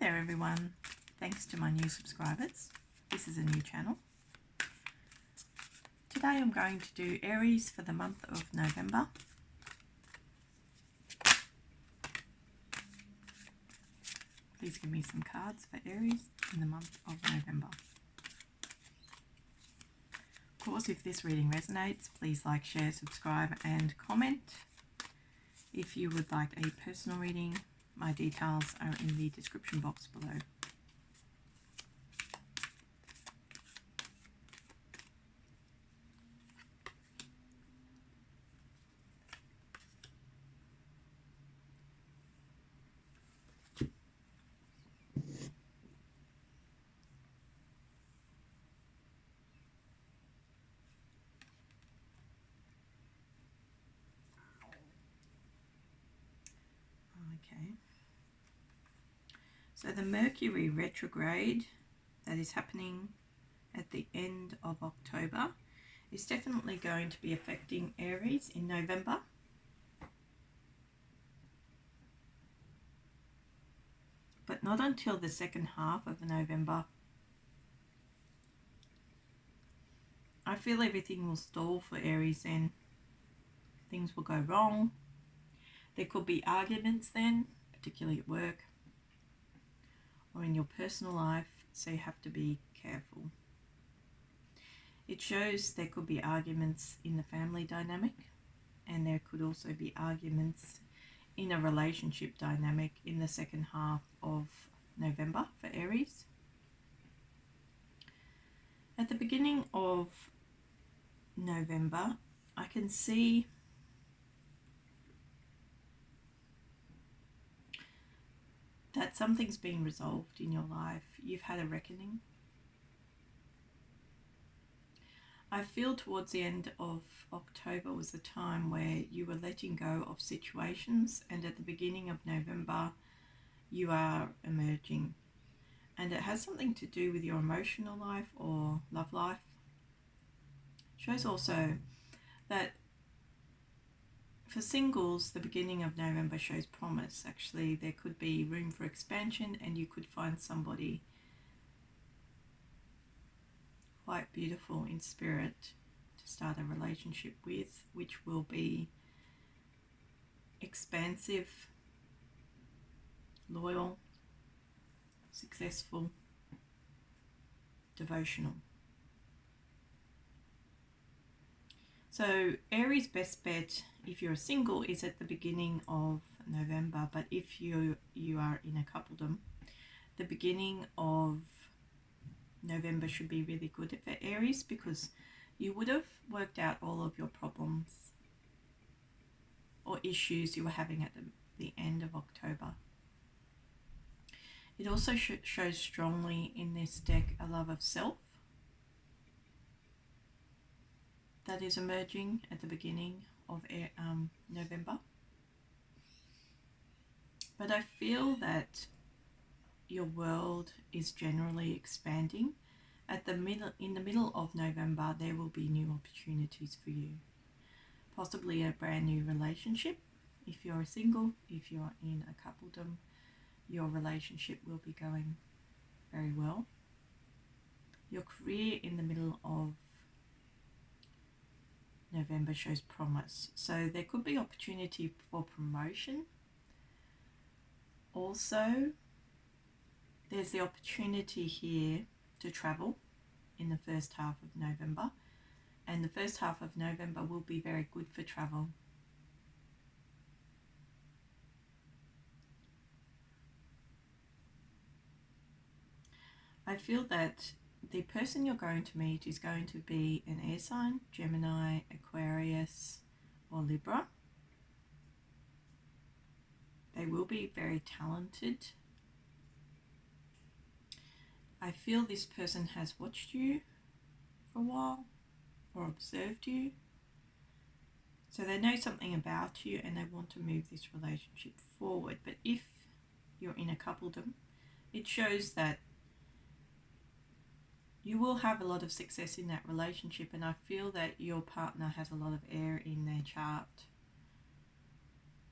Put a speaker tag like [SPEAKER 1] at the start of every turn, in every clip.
[SPEAKER 1] there everyone, thanks to my new subscribers. This is a new channel. Today I'm going to do Aries for the month of November. Please give me some cards for Aries in the month of November. Of course, if this reading resonates, please like, share, subscribe and comment. If you would like a personal reading, my details are in the description box below. Okay. So the Mercury retrograde that is happening at the end of October is definitely going to be affecting Aries in November. But not until the second half of November. I feel everything will stall for Aries then. Things will go wrong. There could be arguments then, particularly at work or in your personal life, so you have to be careful. It shows there could be arguments in the family dynamic, and there could also be arguments in a relationship dynamic in the second half of November for Aries. At the beginning of November, I can see that something's been resolved in your life. You've had a reckoning. I feel towards the end of October was a time where you were letting go of situations, and at the beginning of November you are emerging. And it has something to do with your emotional life or love life. It shows also that for singles, the beginning of November shows promise. Actually, there could be room for expansion, and you could find somebody quite beautiful in spirit to start a relationship with, which will be expansive, loyal, successful, devotional. So Aries' best bet if you're single is at the beginning of November, but if you are in a coupledom, the beginning of November should be really good for Aries, because you would have worked out all of your problems or issues you were having at the end of October. It also shows strongly in this deck a love of self that is emerging at the beginning of November. But I feel that your world is generally expanding. In the middle of November, there will be new opportunities for you. Possibly a brand new relationship. If you're single, if you're in a coupledom, your relationship will be going very well. Your career in the middle of November shows promise. So there could be opportunity for promotion. Also, there's the opportunity here to travel in the first half of November. And the first half of November will be very good for travel. I feel that the person you're going to meet is going to be an air sign, Gemini, Aquarius, or Libra. They will be very talented. I feel this person has watched you for a while or observed you. So they know something about you and they want to move this relationship forward. But if you're in a coupledom, it shows that you will have a lot of success in that relationship, and I feel that your partner has a lot of air in their chart.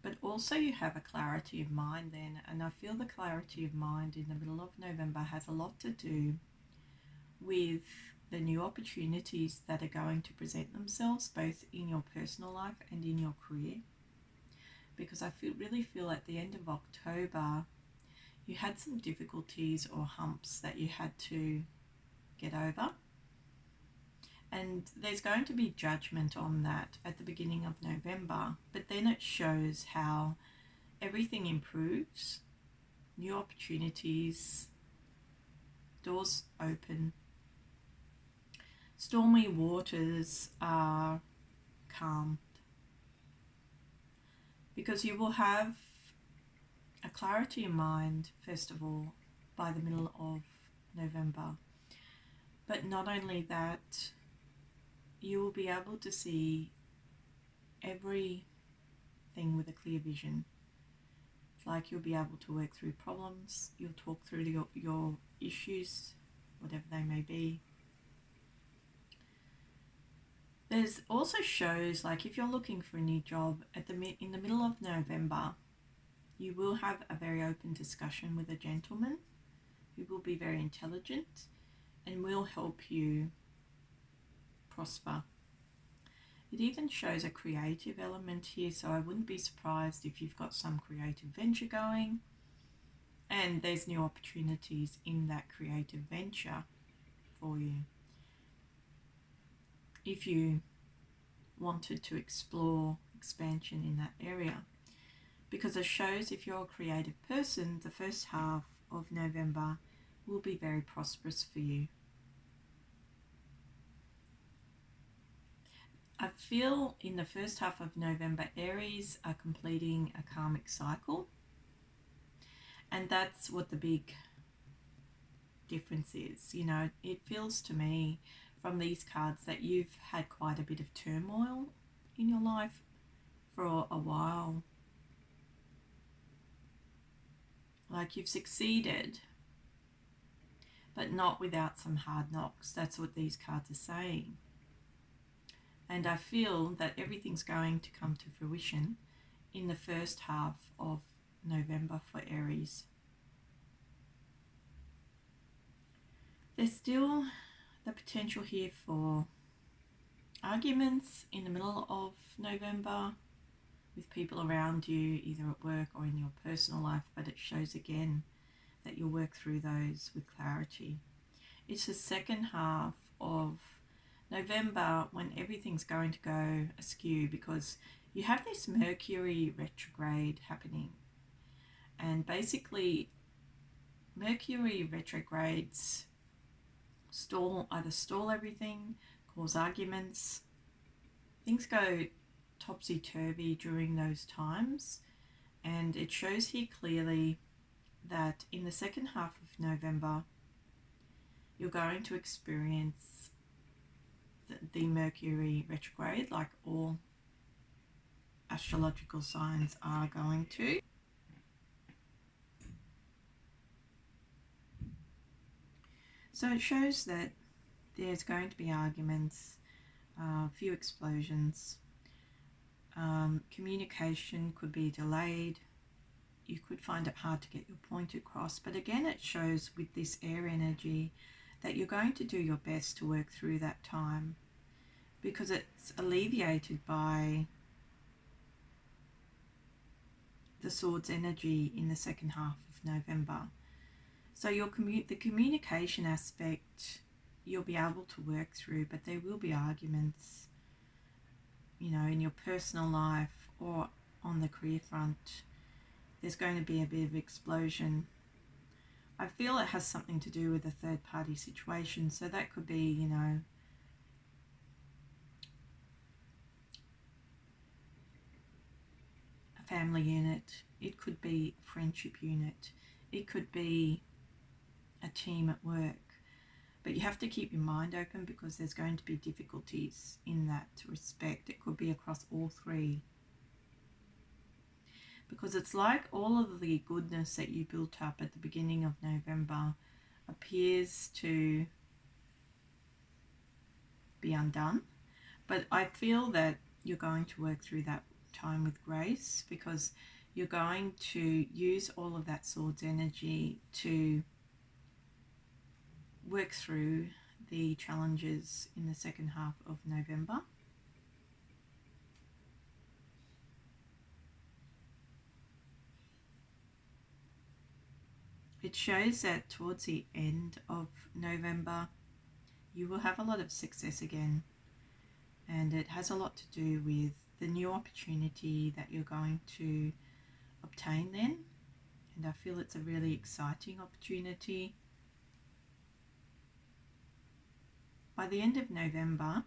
[SPEAKER 1] But also you have a clarity of mind then, and I feel the clarity of mind in the middle of November has a lot to do with the new opportunities that are going to present themselves both in your personal life and in your career. Because I really feel at the end of October you had some difficulties or humps that you had to get over, and there's going to be judgment on that at the beginning of November, but then it shows how everything improves, new opportunities, doors open, stormy waters are calmed, because you will have a clarity of mind, first of all, by the middle of November. But not only that, you will be able to see everything with a clear vision. It's like you'll be able to work through problems, you'll talk through your issues, whatever they may be. There's also shows like if you're looking for a new job in the middle of November, you will have a very open discussion with a gentleman who will be very intelligent and will help you prosper. It even shows a creative element here, so I wouldn't be surprised if you've got some creative venture going and there's new opportunities in that creative venture for you. If you wanted to explore expansion in that area, because it shows if you're a creative person, the first half of November will be very prosperous for you. I feel in the first half of November, Aries are completing a karmic cycle, and that's what the big difference is. You know, it feels to me from these cards that you've had quite a bit of turmoil in your life for a while. Like you've succeeded, but not without some hard knocks. That's what these cards are saying. And I feel that everything's going to come to fruition in the first half of November for Aries. There's still the potential here for arguments in the middle of November with people around you, either at work or in your personal life, but it shows again that you'll work through those with clarity. It's the second half of November when everything's going to go askew, because you have this Mercury retrograde happening, and basically Mercury retrogrades either stall everything, cause arguments. Things go topsy-turvy during those times, and it shows here clearly that in the second half of November you're going to experience the Mercury retrograde, like all astrological signs are going to. So it shows that there's going to be arguments, a few explosions, communication could be delayed, you could find it hard to get your point across, but again it shows with this air energy that you're going to do your best to work through that time, because it's alleviated by the Swords energy in the second half of November. So the communication aspect you'll be able to work through, but there will be arguments, you know, in your personal life or on the career front. There's going to be a bit of explosion. I feel it has something to do with a third party situation, so that could be, you know, a family unit, it could be a friendship unit, it could be a team at work. But you have to keep your mind open, because there's going to be difficulties in that respect. It could be across all three, because it's like all of the goodness that you built up at the beginning of November appears to be undone. But I feel that you're going to work through that time with grace, because you're going to use all of that Swords energy to work through the challenges in the second half of November. It shows that towards the end of November, you will have a lot of success again. And it has a lot to do with the new opportunity that you're going to obtain then. And I feel it's a really exciting opportunity. By the end of November,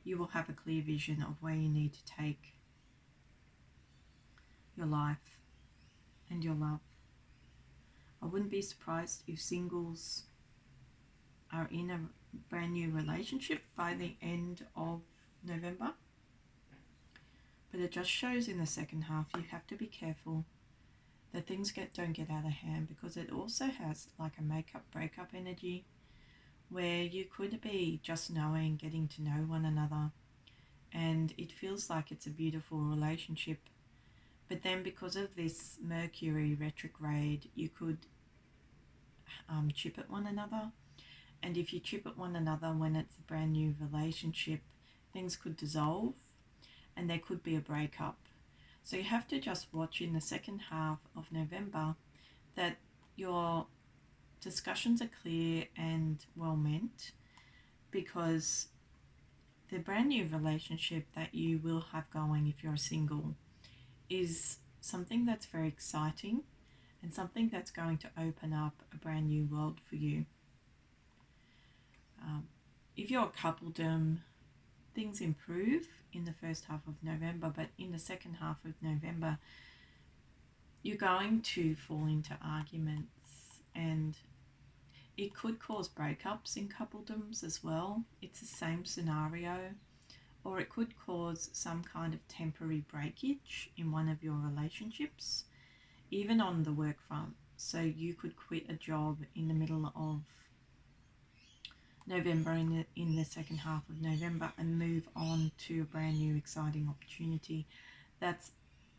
[SPEAKER 1] you will have a clear vision of where you need to take your life and your love. I wouldn't be surprised if singles are in a brand new relationship by the end of November. But it just shows in the second half you have to be careful that things don't get out of hand, because it also has like a make-up breakup energy where you could be just knowing, getting to know one another, and it feels like it's a beautiful relationship. But then because of this Mercury retrograde, you could chip at one another. And if you chip at one another when it's a brand new relationship, things could dissolve and there could be a breakup. So you have to just watch in the second half of November that your discussions are clear and well meant, because the brand new relationship that you will have going if you're single is something that's very exciting and something that's going to open up a brand new world for you. If you're coupledom, things improve in the first half of November, but in the second half of November, you're going to fall into arguments, and it could cause breakups in coupledoms as well. It's the same scenario. Or it could cause some kind of temporary breakage in one of your relationships, even on the work front. So you could quit a job in the middle of November, in the second half of November, and move on to a brand new exciting opportunity. That's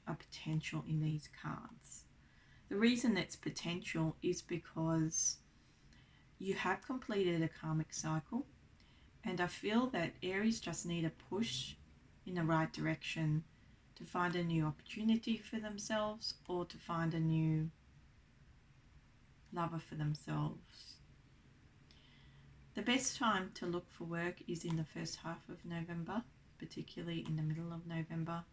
[SPEAKER 1] a potential in these cards. The reason it's potential is because you have completed a karmic cycle, and I feel that Aries just need a push in the right direction to find a new opportunity for themselves, or to find a new lover for themselves. The best time to look for work is in the first half of November, particularly in the middle of November.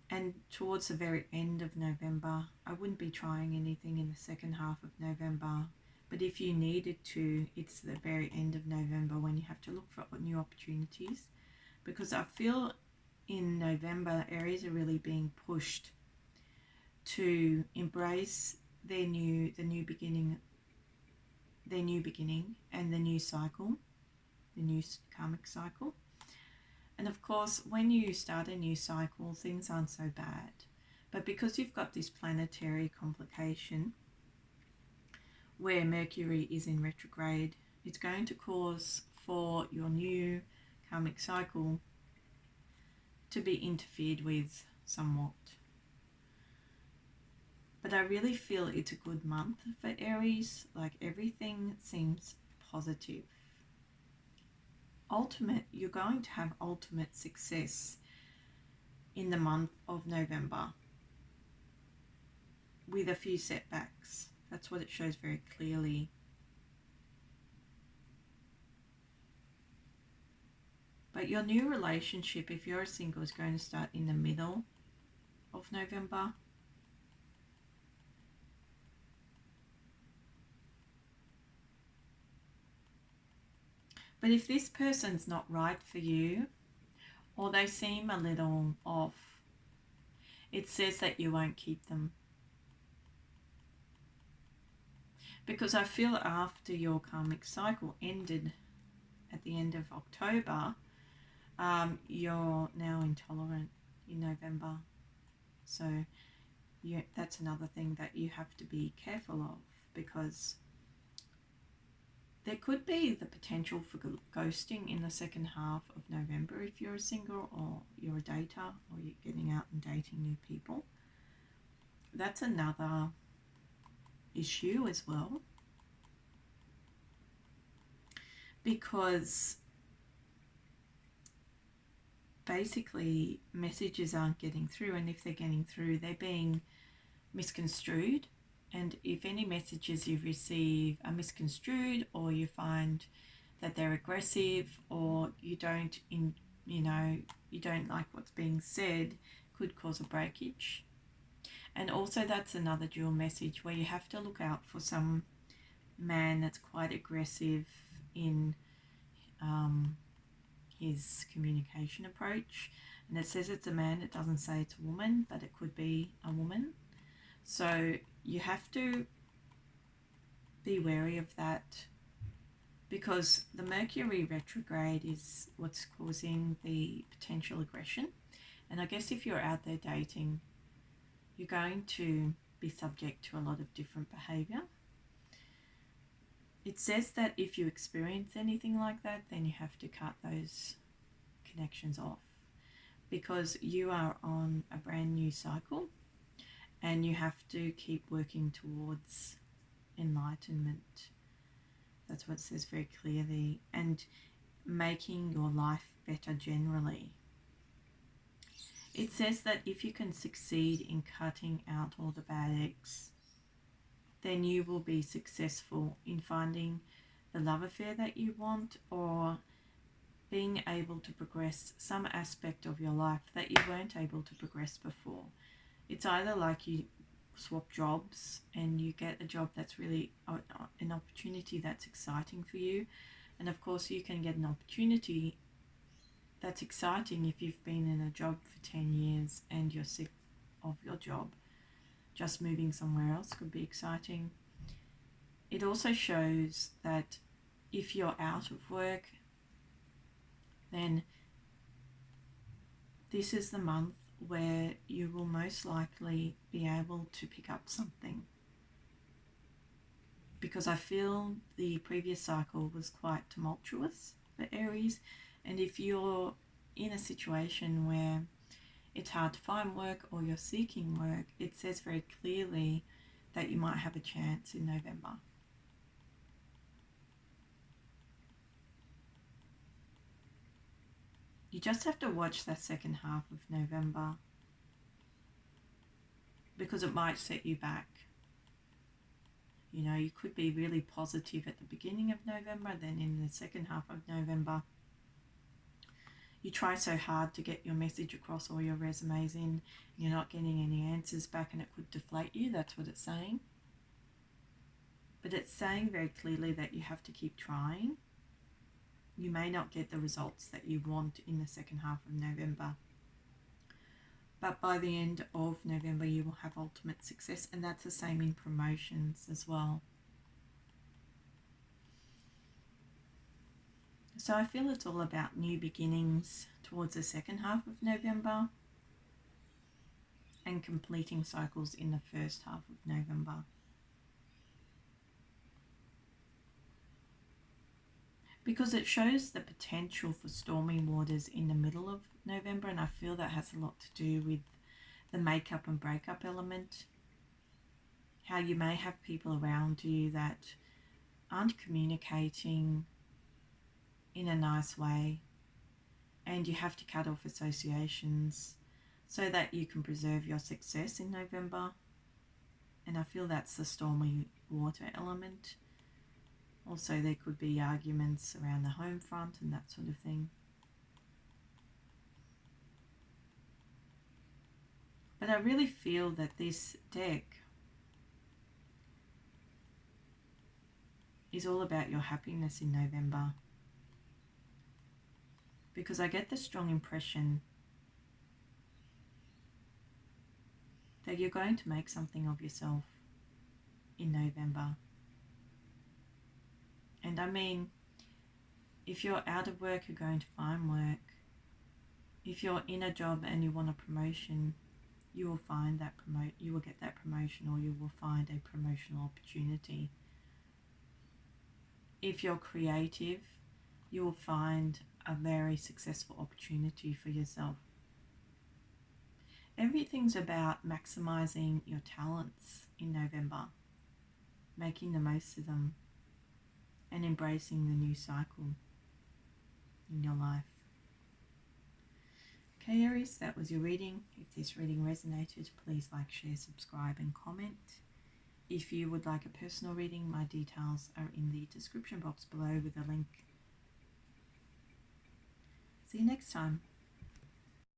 [SPEAKER 1] And towards the very end of November, I wouldn't be trying anything in the second half of November. But if you needed to, it's the very end of November when you have to look for new opportunities. Because I feel in November, Aries are really being pushed to embrace the new beginning and the new cycle, the new karmic cycle. And of course, when you start a new cycle, things aren't so bad. But because you've got this planetary complication where Mercury is in retrograde, it's going to cause for your new karmic cycle to be interfered with somewhat. But I really feel it's a good month for Aries. Like, everything seems positive. You're going to have ultimate success in the month of November with a few setbacks. That's what it shows very clearly. But your new relationship, if you're a single, is going to start in the middle of November. But if this person's not right for you, or they seem a little off, it says that you won't keep them. Because I feel after your karmic cycle ended at the end of October, you're now intolerant in November. So that's another thing that you have to be careful of, because There could be the potential for ghosting in the second half of November if you're a single or you're a dater or you're getting out and dating new people. That's another issue as well, because basically messages aren't getting through, and if they're getting through, they're being misconstrued. And if any messages you receive are misconstrued, or you find that they're aggressive, or you don't like what's being said, could cause a breakage. And also that's another dual message where you have to look out for some man that's quite aggressive in his communication approach. And it says it's a man, it doesn't say it's a woman, but it could be a woman. So you have to be wary of that, because the Mercury retrograde is what's causing the potential aggression. And I guess if you're out there dating, you're going to be subject to a lot of different behavior. It says that if you experience anything like that, then you have to cut those connections off, because you are on a brand new cycle and you have to keep working towards enlightenment. That's what it says very clearly, and making your life better generally. It says that if you can succeed in cutting out all the bad eggs, then you will be successful in finding the love affair that you want, or being able to progress some aspect of your life that you weren't able to progress before. It's either like you swap jobs and you get a job that's really an opportunity that's exciting for you. And of course you can get an opportunity that's exciting if you've been in a job for 10 years and you're sick of your job. Just moving somewhere else could be exciting. It also shows that if you're out of work, then this is the month where you will most likely be able to pick up something, because I feel the previous cycle was quite tumultuous for Aries. And if you're in a situation where it's hard to find work or you're seeking work, it says very clearly that you might have a chance in November. You just have to watch that second half of November, because it might set you back. You know, you could be really positive at the beginning of November, then in the second half of November, you try so hard to get your message across, or your resumes in, and you're not getting any answers back, and it could deflate you. That's what it's saying. But it's saying very clearly that you have to keep trying. You may not get the results that you want in the second half of November, but by the end of November you will have ultimate success. And that's the same in promotions as well. So I feel it's all about new beginnings towards the second half of November, and completing cycles in the first half of November. Because it shows the potential for stormy waters in the middle of November, and I feel that has a lot to do with the makeup and breakup element. How you may have people around you that aren't communicating in a nice way, and you have to cut off associations so that you can preserve your success in November. And I feel that's the stormy water element. Also, there could be arguments around the home front and that sort of thing. But I really feel that this deck is all about your happiness in November, because I get the strong impression that you're going to make something of yourself in November. And I mean, if you're out of work, you're going to find work. If you're in a job and you want a promotion, you will find that you will get that promotion, or you will find a promotional opportunity. If you're creative, you will find a very successful opportunity for yourself. Everything's about maximizing your talents in November, making the most of them, and embracing the new cycle in your life. Okay, Aries, that was your reading. If this reading resonated, please like, share, subscribe, and comment. If you would like a personal reading, my details are in the description box below with a link. See you next time.